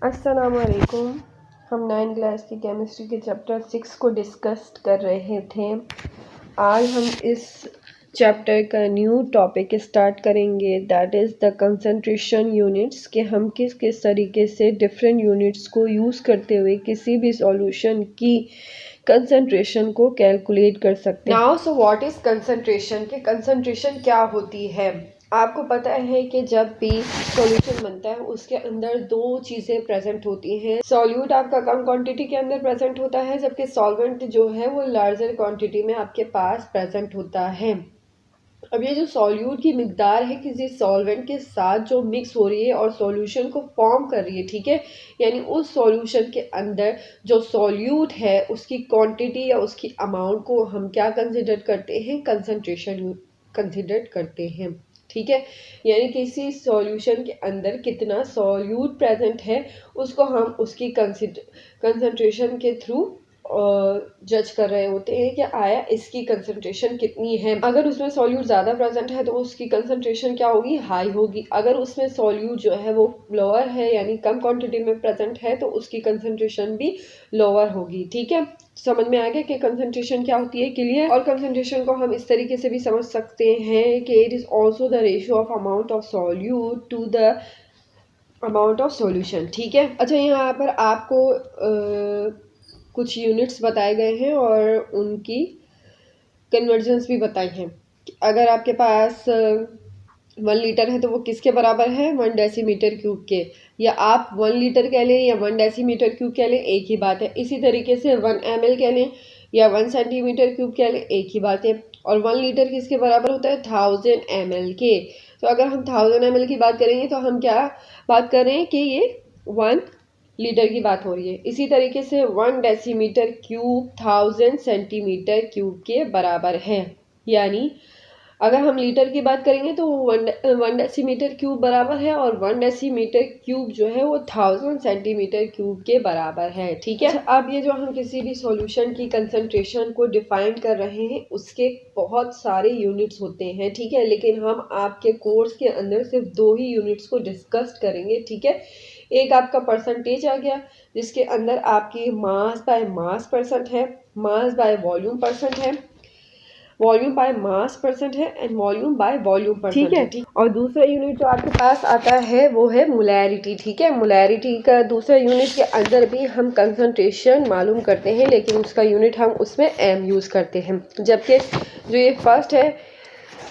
अस्सलामुअलैकुम। हम 9th class की केमिस्ट्री के चैप्टर 6 को डिस्कस कर रहे थे। आज हम इस चैप्टर का न्यू टॉपिक स्टार्ट करेंगे, that is the concentration units, कि हम किस किस तरीके से डिफरेंट यूनिट्स को यूज़ करते हुए किसी भी सॉल्यूशन की कंसंट्रेशन को कैलकुलेट कर सकते हैं। Now so what is concentration, कि कंसंट्रेशन क्या होती है। आपको पता है कि जब भी सॉल्यूशन बनता है उसके अंदर दो चीज़ें प्रेजेंट होती हैं। सॉल्यूट आपका कम क्वांटिटी के अंदर प्रेजेंट होता है, जबकि सॉल्वेंट जो है वो लार्जर क्वांटिटी में आपके पास प्रेजेंट होता है। अब ये जो सॉल्यूट की मिकदार है किसी सॉल्वेंट के साथ जो मिक्स हो रही है और सॉल्यूशन को फॉर्म कर रही है, ठीक है, यानी उस सॉल्यूशन के अंदर जो सॉल्यूट है उसकी क्वांटिटी या उसकी अमाउंट को हम क्या कंसिडर करते हैं, कंसंट्रेशन कंसिडर करते हैं। ठीक है, यानी किसी सॉल्यूशन के अंदर कितना सॉल्यूट प्रेजेंट है उसको हम उसकी कंसंट्रेशन के थ्रू जज कर रहे होते हैं कि आया इसकी कंसंट्रेशन कितनी है। अगर उसमें सॉल्यूट ज़्यादा प्रेजेंट है तो उसकी कंसंट्रेशन क्या होगी, हाई होगी। अगर उसमें सॉल्यूट जो है वो लोअर है यानी कम क्वांटिटी में प्रेजेंट है तो उसकी कंसंट्रेशन भी लोअर होगी। ठीक है, समझ में आ गया कि कंसंट्रेशन क्या होती है, क्लियर। और कंसंट्रेशन को हम इस तरीके से भी समझ सकते हैं कि it is also the ratio of amount of solute to the amount of solution. ठीक है, अच्छा यहाँ पर आपको कुछ यूनिट्स बताए गए हैं और उनकी कन्वर्जन्स भी बताई हैं। अगर आपके पास 1 लीटर है तो वो किसके बराबर है, 1 डेसीमीटर क्यूब के, या आप 1 लीटर कह लें या 1 डेसीमीटर क्यूब कह लें, एक ही बात है। इसी तरीके से 1 ml कह लें या 1 सेंटीमीटर क्यूब कह लें, एक ही बात है। और 1 लीटर किसके बराबर होता है, 1000 ml के। तो अगर हम 1000 ml की बात करेंगे तो हम क्या बात कर रहे हैं कि ये 1 लीटर की बात हो रही है। इसी तरीके से 1 डेसीमीटर क्यूब 1000 सेंटीमीटर क्यूब के बराबर है। यानी अगर हम लीटर की बात करेंगे तो 1 डेसीमीटर क्यूब बराबर है और 1 डेसीमीटर क्यूब जो है वो 1000 सेंटीमीटर क्यूब के बराबर है। ठीक है, अच्छा, अब ये जो हम किसी भी सॉल्यूशन की कंसंट्रेशन को डिफाइन कर रहे हैं उसके बहुत सारे यूनिट्स होते हैं। ठीक है, लेकिन हम आपके कोर्स के अंदर सिर्फ 2 ही यूनिट्स को डिस्कस करेंगे। ठीक है, एक आपका परसेंटेज आ गया जिसके अंदर आपकी मास बाय मास परसेंट है, मास बाय वॉल्यूम परसेंट है, वॉल्यूम बाय मास परसेंट है and volume by volume percent है। ठीक, और दूसरा यूनिट जो आपके पास आता है वो है मोलैरिटी। ठीक है, मोलैरिटी का दूसरा यूनिट के अंदर भी हम कंसंट्रेशन मालूम करते हैं, लेकिन उसका यूनिट हम उसमें एम यूज़ करते हैं। जबकि जो ये फर्स्ट है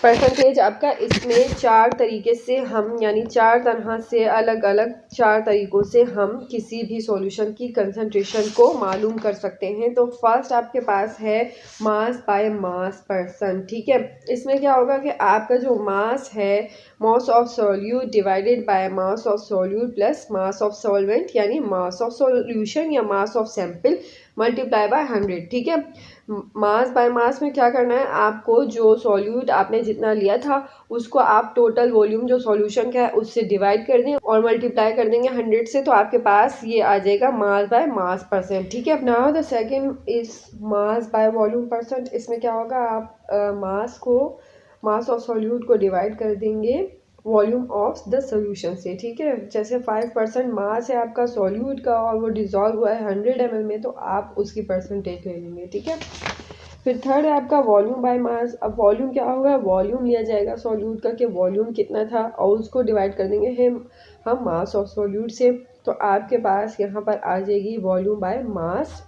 परसेंटेज आपका, इसमें 4 तरीके से हम यानी 4 तरह से अलग अलग 4 तरीक़ों से हम किसी भी सॉल्यूशन की कंसंट्रेशन को मालूम कर सकते हैं। तो फर्स्ट आपके पास है मास बाय मास परसेंट। ठीक है, इसमें क्या होगा कि आपका जो मास है, mass of solute divided by mass of solute plus mass of solvent, यानी मास ऑफ सॉल्यूशन या mass of sample multiply by 100। ठीक है, मास बाय मास में क्या करना है, आपको जो सॉल्यूट आपने जितना लिया था उसको आप टोटल वॉल्यूम जो सॉल्यूशन का है उससे डिवाइड कर दें और मल्टीप्लाई कर देंगे 100 से, तो आपके पास ये आ जाएगा मास बाय मास परसेंट। ठीक है, now the second is mass by volume percent. इसमें क्या होगा, आप मास ऑफ सॉल्यूट को डिवाइड कर देंगे वॉल्यूम ऑफ द सोल्यूशन से। ठीक है, जैसे 5% मास है आपका सॉल्यूट का और वो डिज़ोल्व हुआ है 100 ml में, तो आप उसकी परसेंटेज ले लेंगे। ठीक है, फिर थर्ड है आपका वॉल्यूम बाय मास। अब वॉल्यूम क्या होगा, वॉल्यूम लिया जाएगा सॉल्यूट का कि वॉल्यूम कितना था और उसको डिवाइड कर देंगे हम मास ऑफ सॉल्यूट से, तो आपके पास यहाँ पर आ जाएगी वॉल्यूम बाय मास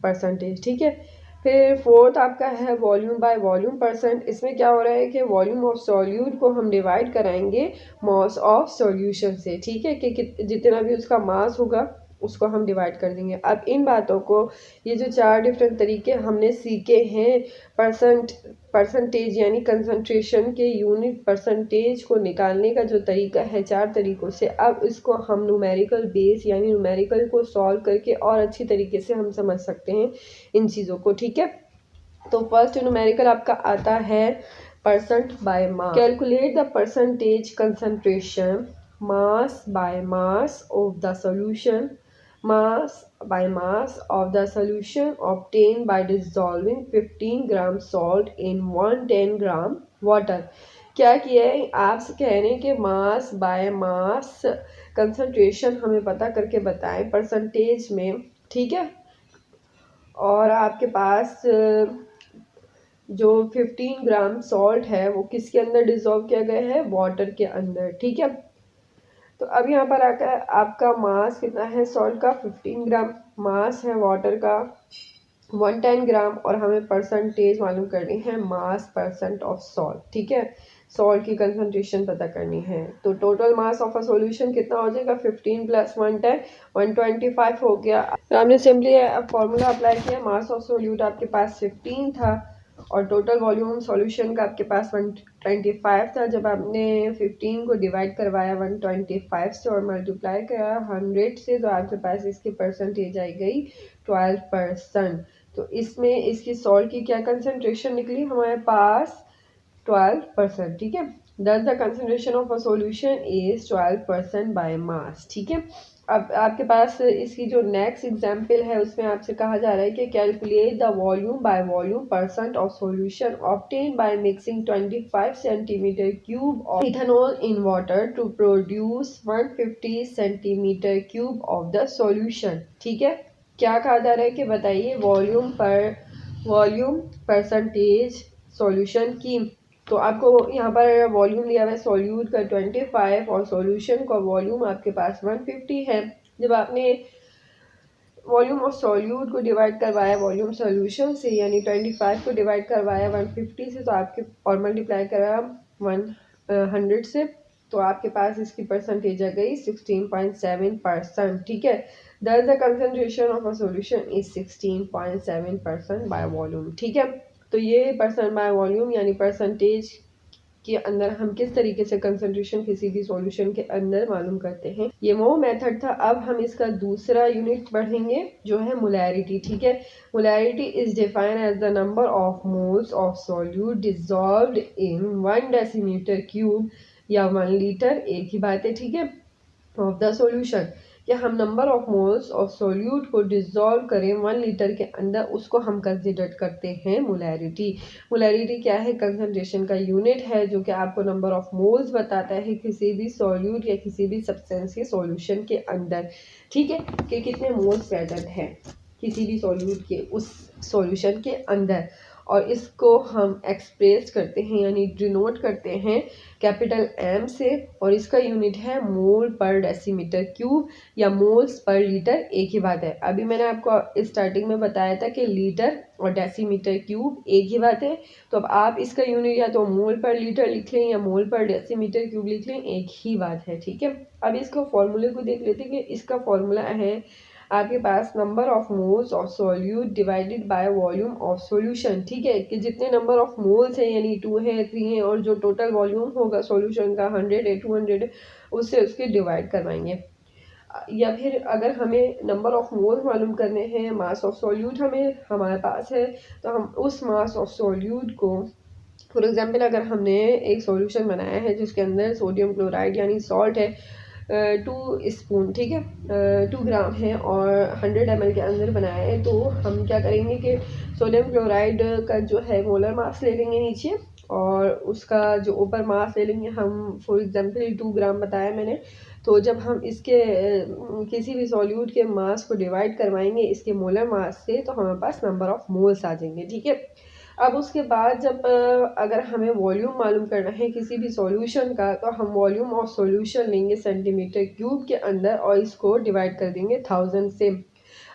परसेंटेज। ठीक है, फिर फोर्थ आपका है वॉल्यूम बाय वॉल्यूम परसेंट। इसमें क्या हो रहा है कि वॉल्यूम ऑफ सॉल्यूट को हम डिवाइड कराएंगे मास ऑफ सॉल्यूशन से। ठीक है, कि जितना भी उसका मास होगा उसको हम डिवाइड कर देंगे। अब इन बातों को, ये जो 4 डिफरेंट तरीके हमने सीखे हैं परसेंटेज यानी कंसंट्रेशन के यूनिट परसेंटेज को निकालने का जो तरीका है 4 तरीक़ों से, अब इसको हम न्यूमेरिकल बेस यानी न्यूमेरिकल को सॉल्व करके और अच्छी तरीके से हम समझ सकते हैं इन चीज़ों को। ठीक है, तो फर्स्ट न्यूमेरिकल आपका आता है percent by mass. Calculate the percentage concentration mass by mass of the solution, mass by mass of the solution obtained by dissolving 15 gram salt in 110 gram water। क्या किया है, आपसे कह रहे हैं कि मास बाय मास कंसंट्रेशन हमें पता करके बताएं परसेंटेज में, ठीक है। और आपके पास जो 15 ग्राम सॉल्ट है वो किसके अंदर डिसॉल्व किया गया है, वाटर के अंदर, ठीक है। तो अब यहाँ पर आकर आपका मास कितना है सॉल्ट का, 15 ग्राम, मास है वाटर का 110 ग्राम, और हमें परसेंटेज मालूम करनी है, मास परसेंट ऑफ सॉल्ट, ठीक है। सॉल्ट की कंसंट्रेशन पता करनी है। तो total mass of a solution कितना हो जाएगा, 15 + 110 125 हो गया। तो हमने सिंपली फॉर्मूला अप्लाई किया, मास ऑफ सोल्यूट आपके पास 15 था और टोटल वॉल्यूम सॉल्यूशन का आपके पास 125 था। जब आपने 15 को डिवाइड करवाया 125 से और मल्टीप्लाई किया 100 से, तो आपके पास इसकी परसेंटेज आई गई 12%। तो इसमें इसकी सॉल्ट की क्या कंसंट्रेशन निकली हमारे पास, 12%, ठीक है। Thus the concentration of a solution is 12% by mass, ठीक है। अब आपके पास इसकी जो नेक्स्ट एग्जाम्पल है उसमें आपसे कहा जा रहा है कि calculate the volume by volume percent of solution obtain by mixing 25 centimetre cube of ethanol in water to produce 150 centimetre cube of the solution, ठीक है। क्या कहा जा रहा है कि बताइए वॉल्यूम परसेंटेज सॉल्यूशन की। तो आपको यहाँ पर वॉल्यूम दिया हुआ है सॉल्यूट का 25 और सॉल्यूशन का वॉल्यूम आपके पास 150 है। जब आपने वॉल्यूम ऑफ सॉल्यूट को डिवाइड करवाया वॉल्यूम सॉल्यूशन से, यानी 25 को डिवाइड करवाया 150 से, तो आपके और मल्टीप्लाई कराया 100 से, तो आपके पास इसकी परसेंटेज आ गई 16.7%, ठीक है। Thus the concentration of a solution is 16.7% by volume, ठीक है। तो ये परसेंट बाय वॉल्यूम यानी परसेंटेज के अंदर हम किस तरीके से कंसंट्रेशन किसी भी सॉल्यूशन के अंदर मालूम करते हैं, ये वो मेथड था। अब हम इसका दूसरा यूनिट पढ़ेंगे जो है मोलैरिटी, ठीक है। Molarity is defined as the number of moles of solute dissolved in 1 decimetre cube या 1 लीटर, एक ही बात है, ठीक है, ऑफ द सॉल्यूशन। कि हम number of moles of solute को डिसॉल्व करें 1 लीटर के अंदर, उसको हम कंसिडर करते हैं मोलैरिटी। मोलैरिटी क्या है, कंसंट्रेशन का यूनिट है जो कि आपको नंबर ऑफ मोल्स बताता है किसी भी सोल्यूट या किसी भी सब्सटेंस के सॉल्यूशन के अंदर, ठीक है, कि कितने मोल्स प्रेजेंट हैं किसी भी सोल्यूट के उस सॉल्यूशन के अंदर। और इसको हम एक्सप्रेस करते हैं यानी डिनोट करते हैं कैपिटल M से, और इसका यूनिट है मोल पर डेसीमीटर क्यूब या मोल्स पर लीटर, एक ही बात है। अभी मैंने आपको स्टार्टिंग में बताया था कि लीटर और डेसीमीटर क्यूब एक ही बात है। तो अब आप इसका यूनिट या तो मोल पर लीटर लिख लें या मोल पर डेसीमीटर क्यूब लिख लें, एक ही बात है, ठीक है। अब इसको फॉर्मूले को देख लेते हैं कि इसका फॉर्मूला है आपके पास number of moles of solute divided by volume of solution, ठीक है, कि जितने नंबर ऑफ मोल्स हैं यानी 2 है 3 है और जो टोटल वॉल्यूम होगा सॉल्यूशन का 100 है 200 है, उससे उसके डिवाइड करवाएंगे। या फिर अगर हमें नंबर ऑफ मोल्स मालूम करने हैं, मास ऑफ सॉल्यूट हमारे पास है, तो हम उस मास ऑफ सॉल्यूट को, फॉर एग्जांपल अगर हमने एक सॉल्यूशन बनाया है जिसके अंदर सोडियम क्लोराइड यानी सॉल्ट है 2 स्पून, ठीक है, 2 ग्राम है और 100 ml के अंदर बनाया है, तो हम क्या करेंगे कि सोडियम क्लोराइड का जो है मोलर मास ले लेंगे नीचे और उसका जो ऊपर मास ले लेंगे हम, फॉर एग्जांपल 2 ग्राम बताया मैंने। तो जब हम इसके किसी भी सॉल्यूट के मास को डिवाइड करवाएंगे इसके मोलर मास से, तो हमारे पास नंबर ऑफ मोल्स आ जाएंगे, ठीक है। अब उसके बाद जब अगर हमें वॉल्यूम मालूम करना है किसी भी सॉल्यूशन का, तो हम वॉल्यूम ऑफ सॉल्यूशन लेंगे सेंटीमीटर क्यूब के अंदर और इसको डिवाइड कर देंगे 1000 से।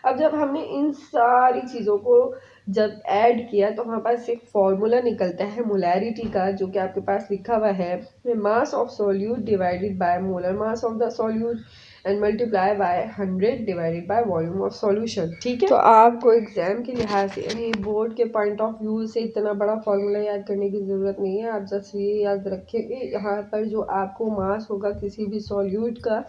अब जब हमने इन सारी चीज़ों को जब ऐड किया तो हमारे पास एक फॉर्मूला निकलता है मोलैरिटी का, जो कि आपके पास लिखा हुआ है mass of solute divided by molar mass of the solute and multiply by 100 divided by volume of solution, ठीक है। तो आपको एग्जाम के लिहाज से यानी बोर्ड के पॉइंट ऑफ व्यू से इतना बड़ा फॉर्मूला याद करने की ज़रूरत नहीं है। आप जस्ट ये याद रखेंगे यहाँ पर जो आपको मास होगा किसी भी सॉल्यूट का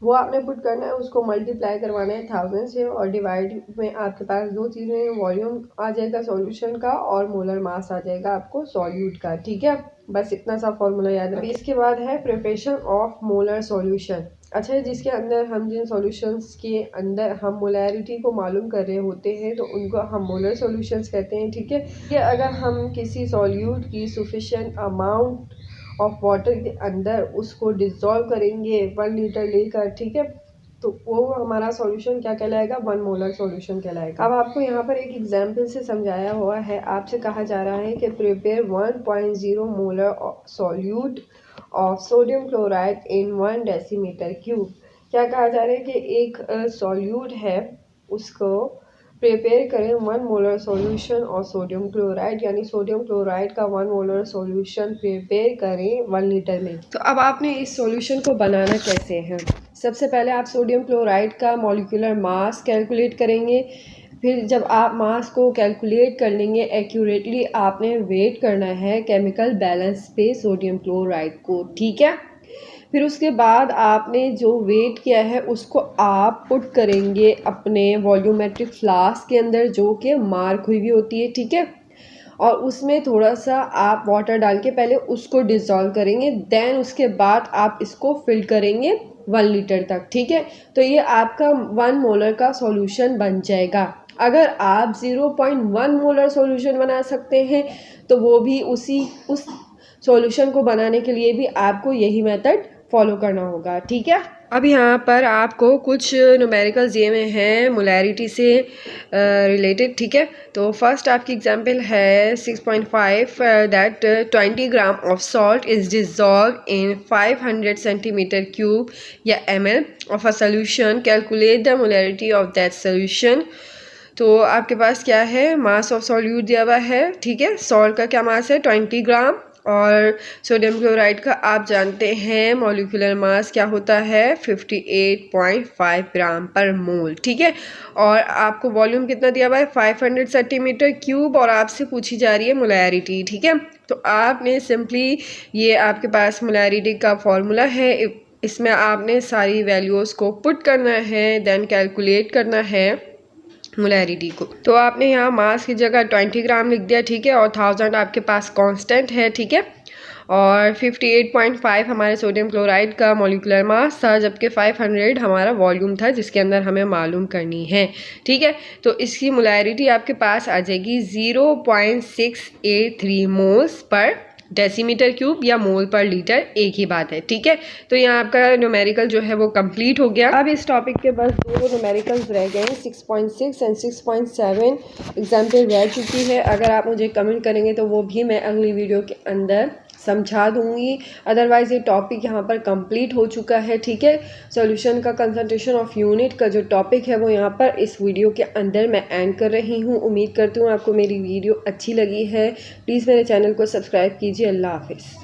वो आपने पुट करना है, उसको मल्टीप्लाई करवाना है 1000 से और डिवाइड में आपके पास 2 चीज़ें, वॉल्यूम आ जाएगा सॉल्यूशन का और मोलर मास आ जाएगा आपको सॉल्यूट का, ठीक है। बस इतना सा फॉर्मूला याद रखिए। इसके बाद है प्रिपरेशन ऑफ मोलर सॉल्यूशन। अच्छा, जिसके अंदर हम जिन सॉल्यूशंस के अंदर हम मोलैरिटी को मालूम कर रहे होते हैं तो उनको हम मोलर सॉल्यूशंस कहते हैं, ठीक है। कि अगर हम किसी सॉल्यूट की सफिशिएंट अमाउंट ऑफ वाटर के अंदर उसको डिज़ोल्व करेंगे 1 लीटर लेकर, ठीक है, तो वो हमारा सॉल्यूशन क्या कहलाएगा, 1 मोलर सॉल्यूशन कहलाएगा। अब आपको यहाँ पर एक एग्जांपल से समझाया हुआ है, आपसे कहा जा रहा है कि prepare 1.0 molar solute of sodium chloride in 1 decimetre cube. क्या कहा जा रहा है कि एक सॉल्यूट है, उसको प्रिपेयर करें 1 मोलर सॉल्यूशन और सोडियम क्लोराइड, यानी सोडियम क्लोराइड का 1 मोलर सॉल्यूशन प्रिपेयर करें 1 लीटर में। तो अब आपने इस सॉल्यूशन को बनाना कैसे है, सबसे पहले आप सोडियम क्लोराइड का मॉलिक्यूलर मास कैलकुलेट करेंगे। फिर जब आप मास को कैलकुलेट कर लेंगे एक्यूरेटली, आपने वेट करना है केमिकल बैलेंस पे सोडियम क्लोराइड को, ठीक है। फिर उसके बाद आपने जो वेट किया है उसको आप पुट करेंगे अपने वॉल्यूमेट्रिक फ्लास्क के अंदर, जो कि मार्क हुई भी होती है, ठीक है। और उसमें थोड़ा सा आप वाटर डाल के पहले उसको डिज़ोल्व करेंगे, देन उसके बाद आप इसको फिल करेंगे 1 लीटर तक, ठीक है। तो ये आपका 1 मोलर का सॉल्यूशन बन जाएगा। अगर आप 0.1 मोलर सॉल्यूशन बना सकते हैं तो वो भी उस सॉल्यूशन को बनाने के लिए भी आपको यही मेथड फॉलो करना होगा, ठीक है। अब यहाँ पर आपको कुछ न्यूमेरिकल्स दिए हुए हैं मोलैरिटी से रिलेटेड, ठीक है। तो फर्स्ट आपकी एग्जांपल है 6.5 that 20 gram of salt is dissolve in 500 centimetre cube या ml of a solution, calculate the molarity of that solution. तो आपके पास क्या है, मास ऑफ सॉल्यूट दिया हुआ है, ठीक है। सॉल्ट का क्या मास है 20 ग्राम, और सोडियम क्लोराइड का आप जानते हैं मॉलिक्यूलर मास क्या होता है 58.5 ग्राम पर मोल, ठीक है। और आपको वॉल्यूम कितना दिया हुआ है 500 सेंटीमीटर क्यूब, और आपसे पूछी जा रही है मोलैरिटी, ठीक है। तो आपने सिंपली, ये आपके पास मोलैरिटी का फॉर्मूला है, इसमें आपने सारी वैल्यूज़ को पुट करना है, देन कैलकुलेट करना है मोलैरिटी को। तो आपने यहाँ मास की जगह 20 ग्राम लिख दिया, ठीक है, और 1000 आपके पास कांस्टेंट है, ठीक है। और 58.5 हमारे सोडियम क्लोराइड का मॉलिक्यूलर मास था, जबकि 500 हमारा वॉल्यूम था जिसके अंदर हमें मालूम करनी है, ठीक है। तो इसकी मोलैरिटी आपके पास आ जाएगी 0.683 मोल्स पर डेसीमीटर क्यूब या मोल पर लीटर, एक ही बात है, ठीक है। तो यहाँ आपका न्यूमेरिकल जो है वो कंप्लीट हो गया। अब इस टॉपिक के बस 2 न्यूमेरिकल्स रह गए हैं, 6.6 एंड 6.7 एग्जाम्पल रह चुकी है। अगर आप मुझे कमेंट करेंगे तो वो भी मैं अगली वीडियो के अंदर समझा दूंगी। अदरवाइज़ ये टॉपिक यहाँ पर कंप्लीट हो चुका है, ठीक है। सॉल्यूशन का कंसंट्रेशन ऑफ यूनिट का जो टॉपिक है वो यहाँ पर इस वीडियो के अंदर मैं एंड कर रही हूँ। उम्मीद करती हूँ आपको मेरी वीडियो अच्छी लगी है। प्लीज़ मेरे चैनल को सब्सक्राइब कीजिए। अल्लाह हाफिज़।